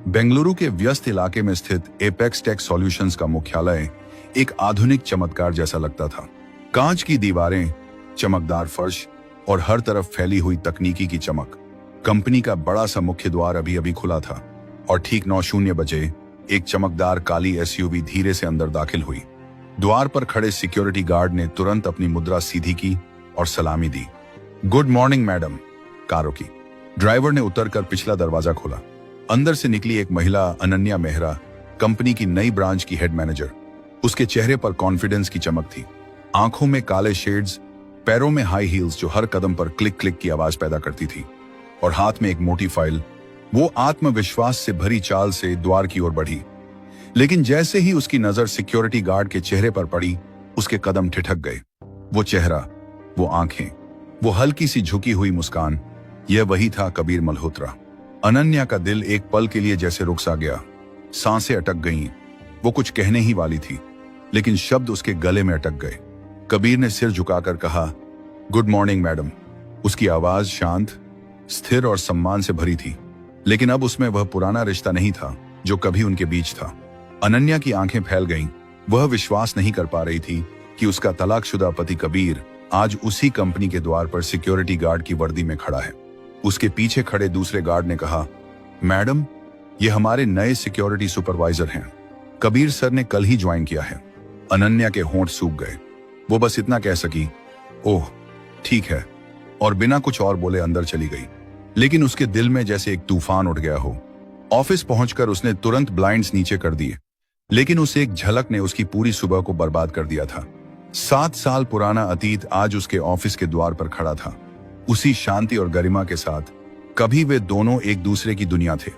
बेंगलुरु के व्यस्त इलाके में स्थित एपेक्स टेक सॉल्यूशंस का मुख्यालय एक आधुनिक चमत्कार जैसा लगता था। कांच की दीवारें, चमकदार फर्श और हर तरफ फैली हुई तकनीकी की चमक। कंपनी का बड़ा सा मुख्य द्वार अभी अभी खुला था और ठीक 9:00 बजे एक चमकदार काली एसयूवी धीरे से अंदर दाखिल हुई। द्वार पर खड़े सिक्योरिटी गार्ड ने तुरंत अपनी मुद्रा सीधी की और सलामी दी। गुड मॉर्निंग मैडम, कार रोकी। ड्राइवर ने उतरकर पिछला दरवाजा खोला। अंदर से निकली एक महिला, अनन्या मेहरा, कंपनी की नई ब्रांच की हेड मैनेजर। उसके चेहरे पर कॉन्फिडेंस की चमक थी, आंखों में काले शेड्स, पैरों में हाई हील्स जो हर कदम पर क्लिक क्लिक की आवाज पैदा करती थी, और हाथ में एक मोटी फाइल। वो आत्मविश्वास से भरी चाल से द्वार की ओर बढ़ी, लेकिन जैसे ही उसकी नजर सिक्योरिटी गार्ड के चेहरे पर पड़ी, उसके कदम ठिठक गए। वो चेहरा, वो आंखें, वो हल्की सी झुकी हुई मुस्कान, यह वही था कबीर मल्होत्रा। अनन्या का दिल एक पल के लिए जैसे रुक सा गया। सांसें अटक गईं। वो कुछ कहने ही वाली थी, लेकिन शब्द उसके गले में अटक गए। कबीर ने सिर झुकाकर कहा, गुड मॉर्निंग मैडम। उसकी आवाज शांत, स्थिर और सम्मान से भरी थी, लेकिन अब उसमें वह पुराना रिश्ता नहीं था जो कभी उनके बीच था। अनन्या की आंखें फैल गईं। वह विश्वास नहीं कर पा रही थी कि उसका तलाकशुदा पति कबीर आज उसी कंपनी के द्वार पर सिक्योरिटी गार्ड की वर्दी में खड़ा है। उसके पीछे खड़े दूसरे गार्ड ने कहा, मैडम, ये हमारे नए सिक्योरिटी सुपरवाइजर हैं। कबीर सर ने कल ही ज्वाइन किया है। अनन्या के होंठ सूख गए। वो बस इतना कह सकी, ओह ठीक है, और बिना कुछ और बोले अंदर चली गई। लेकिन उसके दिल में जैसे एक तूफान उठ गया हो। ऑफिस पहुंचकर उसने तुरंत ब्लाइंड्स नीचे कर दिए, लेकिन उस एक झलक ने उसकी पूरी सुबह को बर्बाद कर दिया था। 7 साल पुराना अतीत आज उसके ऑफिस के द्वार पर खड़ा था, उसी शांति और गरिमा के साथ। कभी वे दोनों एक दूसरे की दुनिया थे।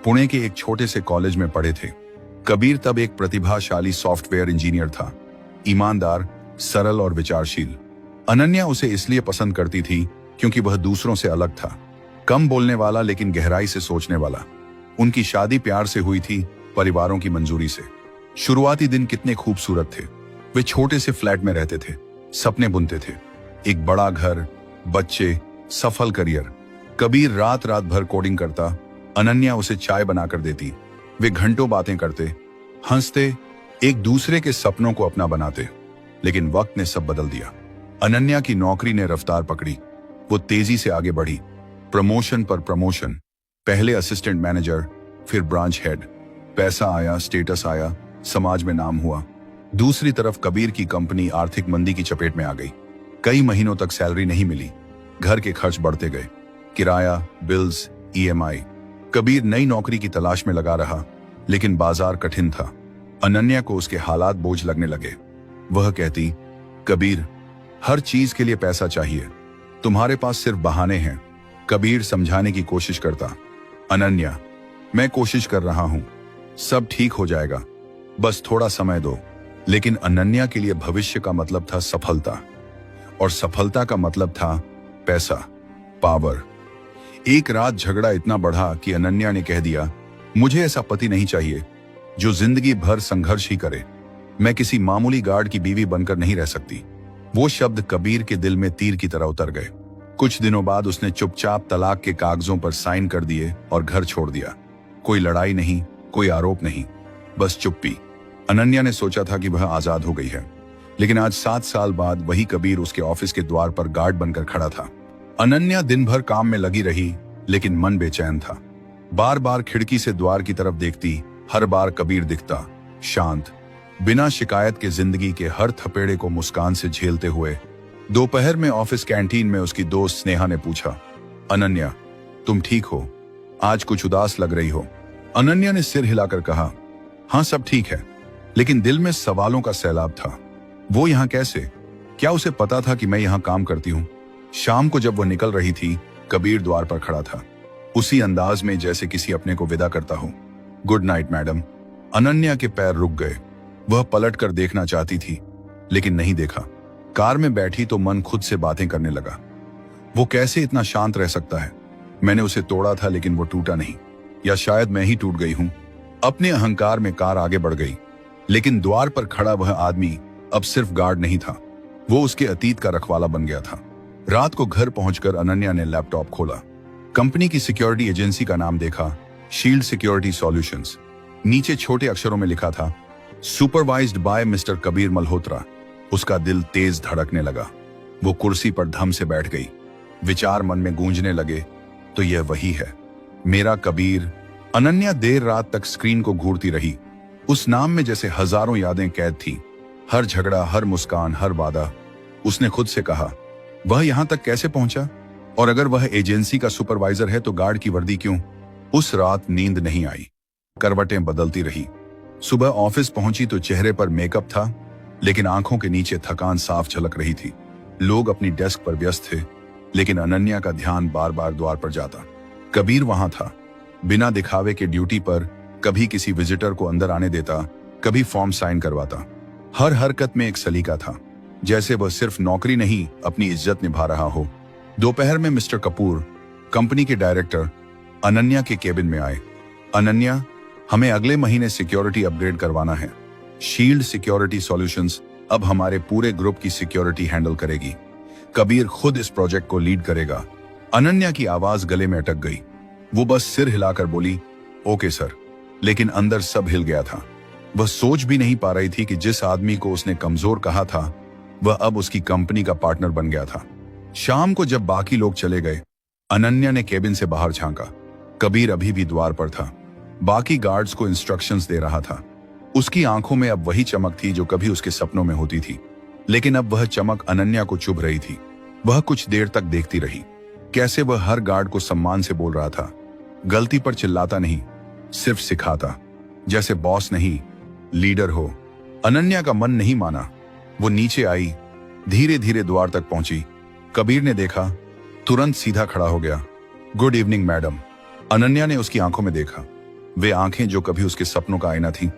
पुणे के एक छोटे से कॉलेज में पढ़े थे। कबीर तब एक प्रतिभाशाली सॉफ्टवेयर इंजीनियर था, ईमानदार, सरल और विचारशील। अनन्या उसे इसलिए पसंद करती थी क्योंकि वह दूसरों से अलग था, कम बोलने वाला लेकिन गहराई से सोचने वाला। उनकी शादी प्यार से हुई थी, परिवारों की मंजूरी से। शुरुआती दिन कितने खूबसूरत थे। वे छोटे से फ्लैट में रहते थे, सपने बुनते थे, एक बड़ा घर, बच्चे, सफल करियर। कबीर रात रात भर कोडिंग करता, अनन्या उसे चाय बनाकर देती। वे घंटों बातें करते, हंसते, एक दूसरे के सपनों को अपना बनाते। लेकिन वक्त ने सब बदल दिया। अनन्या की नौकरी ने रफ्तार पकड़ी। वो तेजी से आगे बढ़ी, प्रमोशन पर प्रमोशन, पहले असिस्टेंट मैनेजर, फिर ब्रांच हेड। पैसा आया, स्टेटस आया, समाज में नाम हुआ। दूसरी तरफ कबीर की कंपनी आर्थिक मंदी की चपेट में आ गई। कई महीनों तक सैलरी नहीं मिली। घर के खर्च बढ़ते गए, किराया, बिल्स, ईएमआई। कबीर नई नौकरी की तलाश में लगा रहा, लेकिन बाजार कठिन था। अनन्या को उसके हालात बोझ लगने लगे। वह कहती, कबीर, हर चीज के लिए पैसा चाहिए, तुम्हारे पास सिर्फ बहाने हैं। कबीर समझाने की कोशिश करता, अनन्या, मैं कोशिश कर रहा हूं, सब ठीक हो जाएगा, बस थोड़ा समय दो। लेकिन अनन्या के लिए भविष्य का मतलब था सफलता, और सफलता का मतलब था पैसा, पावर। एक रात झगड़ा इतना बढ़ा कि अनन्या ने कह दिया, मुझे ऐसा पति नहीं चाहिए जो जिंदगी भर संघर्ष ही करे। मैं किसी मामूली गार्ड की बीवी बनकर नहीं रह सकती। वो शब्द कबीर के दिल में तीर की तरह उतर गए। कुछ दिनों बाद उसने चुपचाप तलाक के कागजों पर साइन कर दिए और घर छोड़ दिया। कोई लड़ाई नहीं, कोई आरोप नहीं, बस चुप्पी। अनन्या ने सोचा था कि वह आजाद हो गई है, लेकिन आज 7 साल बाद वही कबीर उसके ऑफिस के द्वार पर गार्ड बनकर खड़ा था। अनन्या दिन भर काम में लगी रही, लेकिन मन बेचैन था। बार बार खिड़की से द्वार की तरफ देखती, हर बार कबीर दिखता, शांत, बिना शिकायत के जिंदगी के हर थपेड़े को मुस्कान से झेलते हुए। दोपहर में ऑफिस कैंटीन में उसकी दोस्त स्नेहा ने पूछा, अनन्या, तुम ठीक हो? आज कुछ उदास लग रही हो। अनन्या ने सिर हिलाकर कहा, हाँ सब ठीक है, लेकिन दिल में सवालों का सैलाब था। वो यहाँ कैसे? क्या उसे पता था कि मैं यहाँ काम करती हूँ? शाम को जब वह निकल रही थी, कबीर द्वार पर खड़ा था, उसी अंदाज में जैसे किसी अपने को विदा करता हो। Good night madam. अनन्या के पैर रुक गए। वह पलट कर देखना चाहती थी, लेकिन नहीं देखा। कार में बैठी तो मन खुद से बातें करने लगा। वो कैसे इतना शांत रह सकता है? मैंने उसे तोड़ा था, लेकिन वो टूटा नहीं। या शायद मैं ही टूट गई हूं। अपने अहंकार में कार आगे बढ़ गई, लेकिन द्वार पर खड़ा वह आदमी अब सिर्फ गार्ड नहीं था, वो उसके अतीत का रखवाला बन गया था। रात को घर पहुंचकर अनन्या ने लैपटॉप खोला, कंपनी की सिक्योरिटी एजेंसी का नाम देखा, शील्ड सिक्योरिटी सॉल्यूशंस। नीचे छोटे अक्षरों में लिखा था, supervised by mister Kabir Malhotra. उसका दिल तेज धड़कने लगा। वो कुर्सी पर धम से बैठ गई। विचार मन में गूंजने लगे, तो यह वही है, मेरा कबीर। अनन्या देर रात तक स्क्रीन को घूरती रही। उस नाम में जैसे हजारों यादें कैद थी। हर झगड़ा, हर मुस्कान, हर वादा। उसने खुद से कहा, वह यहां तक कैसे पहुंचा? और अगर वह एजेंसी का सुपरवाइजर है तो गार्ड की वर्दी क्यों? उस रात नींद नहीं आई। करवटें बदलती रही। सुबह ऑफिस पहुंची तो चेहरे पर मेकअप था, लेकिन आंखों के नीचे थकान साफ झलक रही थी। लोग अपनी डेस्क पर व्यस्त थे, लेकिन अनन्या का ध्यान बार बार द्वार पर जाता। कबीर वहां था, बिना दिखावे के ड्यूटी पर। कभी किसी विजिटर को अंदर आने देता, कभी फॉर्म साइन करवाता। हर हरकत में एक सलीका था, जैसे वह सिर्फ नौकरी नहीं, अपनी इज्जत निभा रहा हो। दोपहर में मिस्टर कपूर, कंपनी के डायरेक्टर, अनन्या के केबिन में आए। अनन्या, हमें अगले महीने सिक्योरिटी अपग्रेड करवाना है। शील्ड सिक्योरिटी सॉल्यूशंस अब हमारे पूरे ग्रुप की सिक्योरिटी हैंडल करेगी। कबीर खुद इस प्रोजेक्ट को लीड करेगा। अनन्या की आवाज गले में अटक गई। वो बस सिर हिलाकर बोली, ओके सर। लेकिन अंदर सब हिल गया था। वह सोच भी नहीं पा रही थी कि जिस आदमी को उसने कमजोर कहा था, वह अब उसकी कंपनी का पार्टनर बन गया था। शाम को जब बाकी लोग चले गए, अनन्या ने केबिन से बाहर झांका। कबीर अभी भी द्वार पर था, बाकी गार्ड्स को इंस्ट्रक्शंस दे रहा था। उसकी आंखों में अब वही चमक थी जो कभी उसके सपनों में होती थी, लेकिन अब वह चमक अनन्या को चुभ रही थी। वह कुछ देर तक देखती रही, कैसे वह हर गार्ड को सम्मान से बोल रहा था। गलती पर चिल्लाता नहीं, सिर्फ सिखाता, जैसे बॉस नहीं, लीडर हो। अनन्या का मन नहीं माना। वो नीचे आई, धीरे धीरे द्वार तक पहुंची। कबीर ने देखा, तुरंत सीधा खड़ा हो गया। Good evening madam. अनन्या ने उसकी आंखों में देखा, वे आंखें जो कभी उसके सपनों का आईना थी।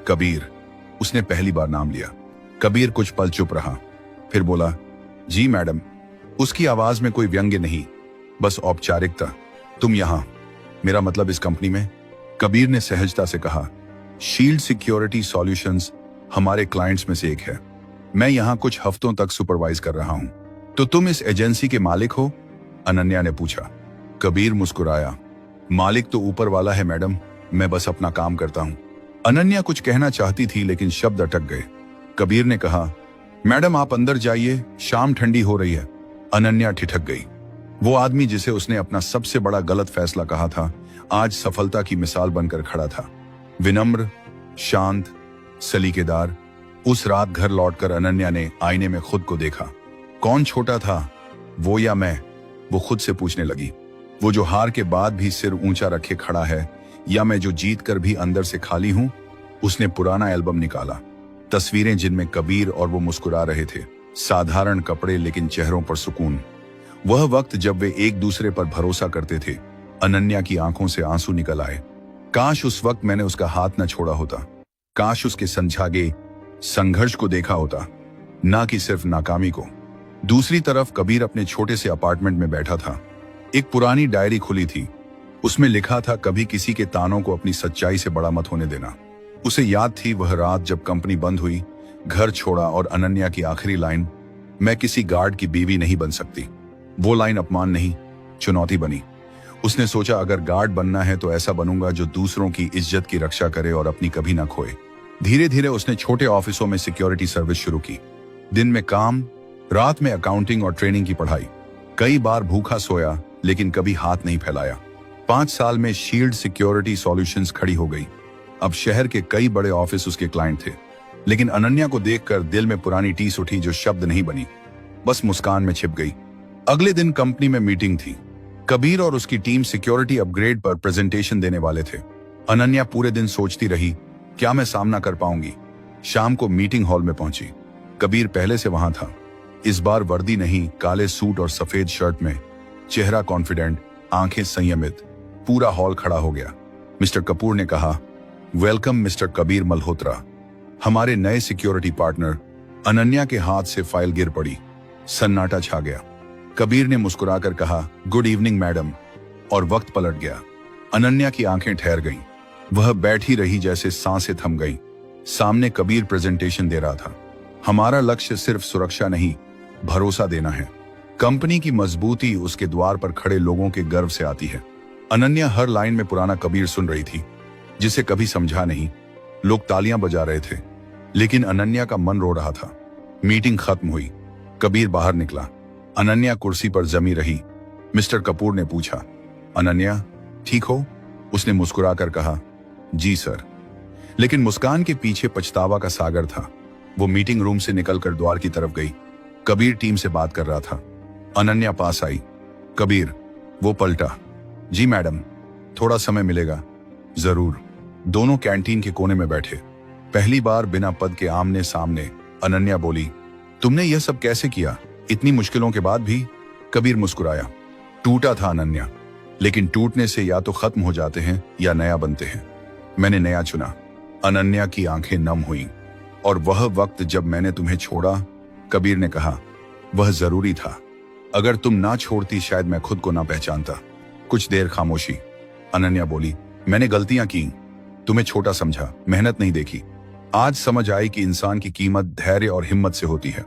कबीर, उसने पहली बार नाम लिया। कबीर कुछ पल चुप रहा, फिर बोला, जी मैडम। उसकी आवाज में कोई व्यंग्य नहीं, बस औपचारिकता। तुम यहां, मेरा मतलब इस कंपनी में? कबीर ने सहजता से कहा, शील्ड सिक्योरिटी सॉल्यूशंस हमारे क्लाइंट्स में से एक है। मैं यहां कुछ हफ्तों तक सुपरवाइज कर रहा हूं। तो तुम इस एजेंसी के मालिक हो? अनन्या ने पूछा। कबीर मुस्कुराया, मालिक तो ऊपर वाला है मैडम, मैं बस अपना काम करता हूं। अनन्या कुछ कहना चाहती थी, लेकिन शब्द अटक गए। कबीर ने कहा, मैडम आप अंदर जाइए, शाम ठंडी हो रही है। अनन्या ठिठक गई। वो आदमी जिसे उसने अपना सबसे बड़ा गलत फैसला कहा था, आज सफलता की मिसाल बनकर खड़ा था। विनम्र, शांत, सलीकेदार। उस रात घर लौटकर अनन्या ने आईने में खुद को देखा। कौन छोटा था, वो या मैं? वो खुद से पूछने लगी। वो जो हार के बाद भी सिर ऊंचा रखे खड़ा है, या मैं जो जीत कर भी अंदर से खाली हूं? उसने पुराना एल्बम निकाला, तस्वीरें जिनमें कबीर और वो मुस्कुरा रहे थे। साधारण कपड़े, लेकिन चेहरों पर सुकून। वह वक्त जब वे एक दूसरे पर भरोसा करते थे। अनन्या की आंखों से आंसू निकल आए। काश उस वक्त मैंने उसका हाथ न छोड़ा होता। काश उसके समझागे संघर्ष को देखा होता, ना कि सिर्फ नाकामी को। दूसरी तरफ कबीर अपने छोटे से अपार्टमेंट में बैठा था। एक पुरानी डायरी खुली थी। उसमें लिखा था, कभी किसी के तानों को अपनी सच्चाई से बड़ा मत होने देना। उसे याद थी वह रात जब कंपनी बंद हुई, घर छोड़ा, और अनन्या की आखिरी लाइन, मैं किसी गार्ड की बीवी नहीं बन सकती। वो लाइन अपमान नहीं, चुनौती बनी। उसने सोचा, अगर गार्ड बनना है तो ऐसा बनूंगा जो दूसरों की इज्जत की रक्षा करे और अपनी कभी ना खोए। धीरे धीरे उसने छोटे ऑफिसों में सिक्योरिटी सर्विस शुरू की। दिन में काम, रात में अकाउंटिंग और ट्रेनिंग की पढ़ाई। कई बार भूखा सोया, लेकिन कभी हाथ नहीं फैलाया। 5 साल में शील्ड सिक्योरिटी सॉल्यूशंस खड़ी हो गई। अब शहर के कई बड़े ऑफिस उसके क्लाइंट थे। लेकिन अनन्या को देखकर दिल में पुरानी टीस उठी, जो शब्द नहीं बनी, बस मुस्कान में छिप गई। अगले दिन कंपनी में मीटिंग थी। कबीर और उसकी टीम सिक्योरिटी अपग्रेड पर प्रेजेंटेशन देने वाले थे। अनन्या पूरे दिन सोचती रही, क्या मैं सामना कर पाऊंगी? शाम को मीटिंग हॉल में पहुंची। कबीर पहले से वहां था। इस बार वर्दी नहीं, काले सूट और सफेद शर्ट में, चेहरा कॉन्फिडेंट, आंखें संयमित। पूरा हॉल खड़ा हो गया। मिस्टर कपूर ने कहा, वेलकम मिस्टर कबीर मल्होत्रा, हमारे नए सिक्योरिटी पार्टनर। अनन्या के हाथ से फाइल गिर पड़ी। सन्नाटा छा गया। कबीर ने मुस्कुराकर कहा, गुड इवनिंग मैडम, और वक्त पलट गया। अनन्या की आंखें ठहर गईं। वह बैठी रही, जैसे सांसें थम गईं। सामने कबीर प्रेजेंटेशन दे रहा था। हमारा लक्ष्य सिर्फ सुरक्षा नहीं, भरोसा देना है। कंपनी की मजबूती उसके द्वार पर खड़े लोगों के गर्व से आती है। अनन्या हर लाइन में पुराना कबीर सुन रही थी, जिसे कभी समझा नहीं। लोग तालियां बजा रहे थे, लेकिन अनन्या का मन रो रहा था। मीटिंग खत्म हुई, कबीर बाहर निकला। अनन्या कुर्सी पर जमी रही। मिस्टर कपूर ने पूछा, अनन्या ठीक हो? उसने मुस्कुराकर कहा, जी सर। लेकिन मुस्कान के पीछे पछतावा का सागर था। वो मीटिंग रूम से निकलकर द्वार की तरफ गई। कबीर टीम से बात कर रहा था। अनन्या पास आई। कबीर, वो पलटा। जी मैडम, थोड़ा समय मिलेगा? जरूर। दोनों कैंटीन के कोने में बैठे। पहली बार बिना पद के आमने सामने। अनन्या बोली, तुमने यह सब कैसे किया, इतनी मुश्किलों के बाद भी? कबीर मुस्कुराया। टूटा था अनन्या, लेकिन टूटने से या तो खत्म हो जाते हैं या नया बनते हैं। मैंने नया चुना। अनन्या की आंखें नम हुईं। और वह वक्त जब मैंने तुम्हें छोड़ा, कबीर ने कहा, वह जरूरी था। अगर तुम ना छोड़ती शायद मैं खुद को ना पहचानता। कुछ देर खामोशी। अनन्या बोली, मैंने गलतियां की, तुम्हें छोटा समझा, मेहनत नहीं देखी। आज समझ आई कि इंसान की कीमत धैर्य और हिम्मत से होती है।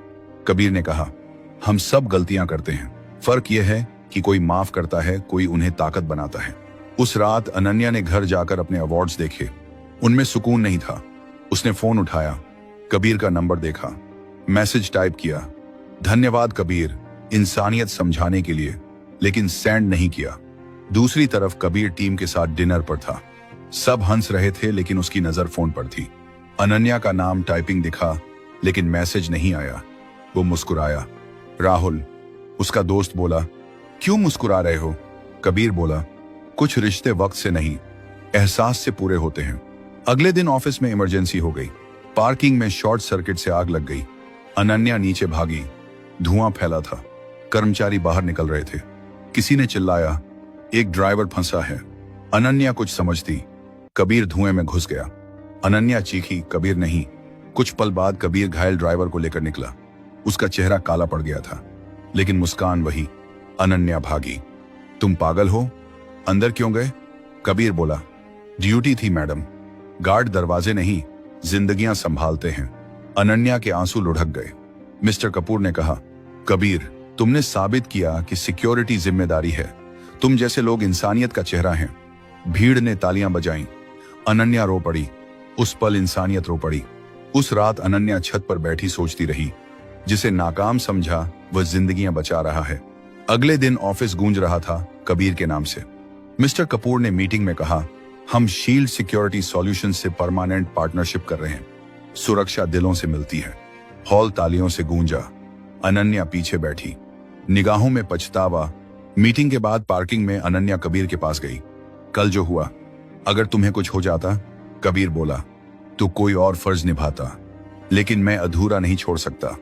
कबीर ने कहा, हम सब गलतियां करते हैं, फर्क यह है कि कोई माफ करता है, कोई उन्हें ताकत बनाता है। उस रात अनन्या ने घर जाकर अपने अवार्ड्स देखे। उनमें सुकून नहीं था। उसने फोन उठाया, कबीर का नंबर देखा, मैसेज टाइप किया, धन्यवाद कबीर, इंसानियत समझाने के लिए, लेकिन सेंड नहीं किया। दूसरी तरफ कबीर टीम के साथ डिनर पर था। सब हंस रहे थे, लेकिन उसकी नजर फोन पर थी। अनन्या का नाम टाइपिंग दिखा, लेकिन मैसेज नहीं आया। वो मुस्कुराया। राहुल, उसका दोस्त बोला, क्यों मुस्कुरा रहे हो? कबीर बोला, कुछ रिश्ते वक्त से नहीं, एहसास से पूरे होते हैं। अगले दिन ऑफिस में इमरजेंसी हो गई। पार्किंग में शॉर्ट सर्किट से आग लग गई। अनन्या नीचे भागी। धुआं फैला था। कर्मचारी बाहर निकल रहे थे। किसी ने चिल्लाया, एक ड्राइवर फंसा है। अनन्या कुछ समझती। कबीर धुएं में घुस गया। अनन्या चीखी, कबीर नहीं। कुछ पल बाद कबीर घायल ड्राइवर को लेकर निकला। उसका चेहरा काला पड़ गया था, लेकिन मुस्कान वही। अनन्या भागी। तुम पागल हो? अंदर क्यों गए? कबीर बोला, ड्यूटी थी मैडम। गार्ड दरवाजे नहीं, जिंदगियां संभालते हैं। अनन्या के आंसू लुढ़क गए। मिस्टर कपूर ने कहा, कबीर, तुमने साबित किया कि सिक्योरिटी जिम्मेदारी है। तुम जैसे लोग इंसानियत का चेहरा हैं। भीड़ ने तालियां बजाईं। अनन्या रो पड़ी। उस पल इंसानियत रो पड़ी। उस रात अनन्या छत पर बैठी सोचती रही, जिसे नाकाम समझा वह जिंदगियां बचा रहा है। अगले दिन ऑफिस गूंज रहा था कबीर के नाम से। मिस्टर कपूर ने मीटिंग में कहा, हम शील्ड सिक्योरिटी सॉल्यूशन से परमानेंट पार्टनरशिप कर रहे हैं। सुरक्षा दिलों से मिलती है। हॉल तालियों से गूंजा। अनन्या पीछे बैठी, निगाहों में पछतावा। मीटिंग के बाद पार्किंग में अनन्या कबीर के पास गई। कल जो हुआ, अगर तुम्हें कुछ हो जाता, कबीर बोला, तो कोई और फर्ज निभाता, लेकिन मैं अधूरा नहीं छोड़ सकता।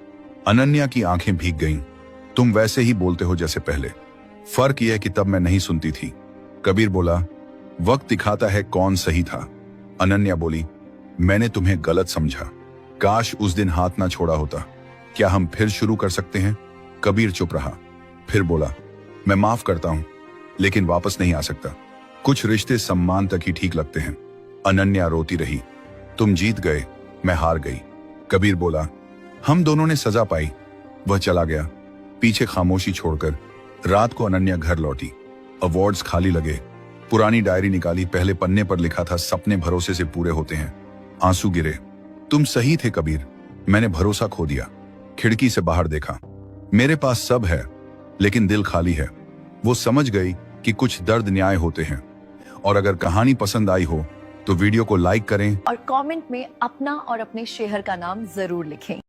अनन्या की आंखें भीग गईं। तुम वैसे ही बोलते हो जैसे पहले। फर्क यह कि तब मैं नहीं सुनती थी। कबीर बोला, वक्त दिखाता है कौन सही था। अनन्या बोली, मैंने तुम्हें गलत समझा। काश उस दिन हाथ ना छोड़ा होता। क्या हम फिर शुरू कर सकते हैं? कबीर चुप रहा। फिर बोला, मैं माफ करता हूं, लेकिन वापस नहीं आ सकता। कुछ रिश्ते सम्मान तक ही ठीक लगते हैं। अनन्या रोती रही। तुम जीत गए, मैं हार गई। कबीर बोला, हम दोनों ने सजा पाई। वह चला गया, पीछे खामोशी छोड़कर। रात को अनन्या घर लौटी। अवार्ड्स खाली लगे। पुरानी डायरी निकाली। पहले पन्ने पर लिखा था, सपने भरोसे से पूरे होते हैं। आंसू गिरे। तुम सही थे कबीर, मैंने भरोसा खो दिया। खिड़की से बाहर देखा। मेरे पास सब है, लेकिन दिल खाली है। वो समझ गई कि कुछ दर्द न्याय होते हैं। और अगर कहानी पसंद आई हो तो वीडियो को लाइक करें और कमेंट में अपना और अपने शहर का नाम जरूर लिखें।